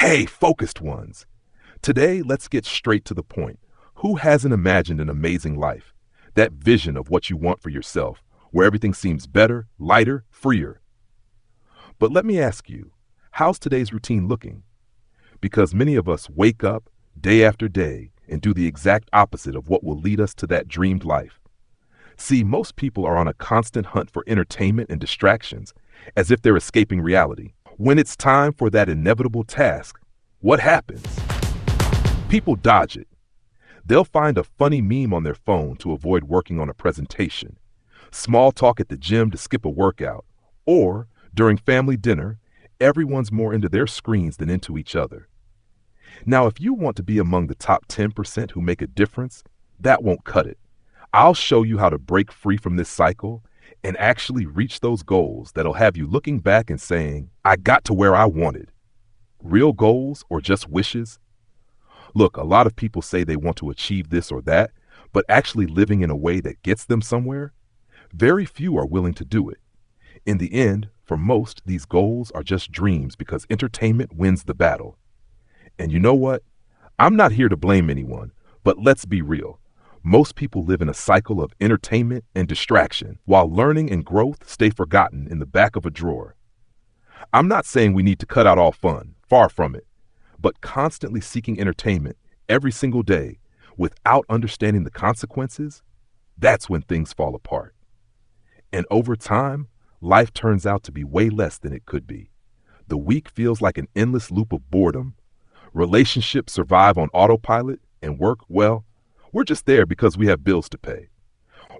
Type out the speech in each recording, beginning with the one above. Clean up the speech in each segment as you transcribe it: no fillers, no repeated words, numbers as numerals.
Hey, focused ones. Today, let's get straight to the point. Who hasn't imagined an amazing life? That vision of what you want for yourself, where everything seems better, lighter, freer. But let me ask you, how's today's routine looking? Because many of us wake up day after day and do the exact opposite of what will lead us to that dreamed life. See, most people are on a constant hunt for entertainment and distractions, as if they're escaping reality. When it's time for that inevitable task, what happens? People dodge it. They'll find a funny meme on their phone to avoid working on a presentation, small talk at the gym to skip a workout, or during family dinner, everyone's more into their screens than into each other. Now, if you want to be among the top 10% who make a difference, that won't cut it. I'll show you how to break free from this cycle and actually reach those goals that'll have you looking back and saying, I got to where I wanted. Real goals or just wishes? Look, a lot of people say they want to achieve this or that, but actually living in a way that gets them somewhere? Very few are willing to do it. In the end, for most, these goals are just dreams because entertainment wins the battle. And you know what? I'm not here to blame anyone, but let's be real. Most people live in a cycle of entertainment and distraction, while learning and growth stay forgotten in the back of a drawer. I'm not saying we need to cut out all fun, far from it, but constantly seeking entertainment every single day without understanding the consequences, that's when things fall apart. And over time, life turns out to be way less than it could be. The week feels like an endless loop of boredom. Relationships survive on autopilot, and work, well, we're just there because we have bills to pay.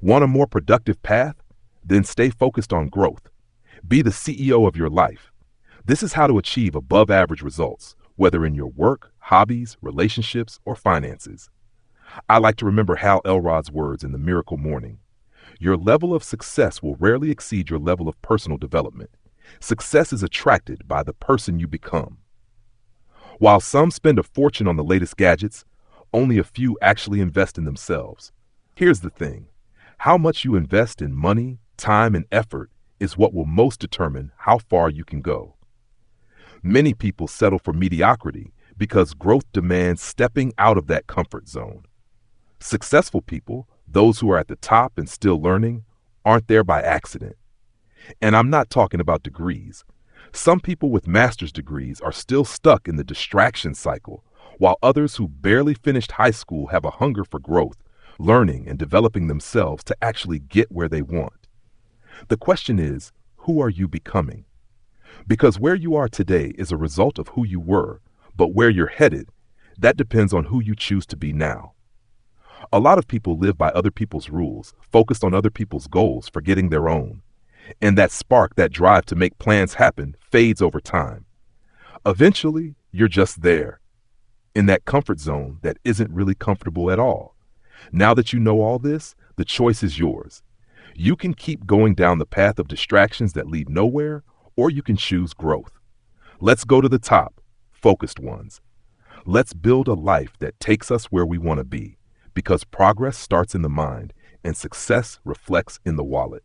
Want a more productive path? Then stay focused on growth. Be the CEO of your life. This is how to achieve above average results, whether in your work, hobbies, relationships, or finances. I like to remember Hal Elrod's words in The Miracle Morning. Your level of success will rarely exceed your level of personal development. Success is attracted by the person you become. While some spend a fortune on the latest gadgets, only a few actually invest in themselves. Here's the thing. How much you invest in money, time, and effort is what will most determine how far you can go. Many people settle for mediocrity because growth demands stepping out of that comfort zone. Successful people, those who are at the top and still learning, aren't there by accident. And I'm not talking about degrees. Some people with master's degrees are still stuck in the distraction cycle, while others who barely finished high school have a hunger for growth, learning, and developing themselves to actually get where they want. The question is, who are you becoming? Because where you are today is a result of who you were, but where you're headed, that depends on who you choose to be now. A lot of people live by other people's rules, focused on other people's goals, forgetting their own. And that spark, that drive to make plans happen, fades over time. Eventually, you're just there, in that comfort zone that isn't really comfortable at all. Now that you know all this, the choice is yours. You can keep going down the path of distractions that lead nowhere, or you can choose growth. Let's go to the top, focused ones. Let's build a life that takes us where we want to be, because progress starts in the mind and success reflects in the wallet.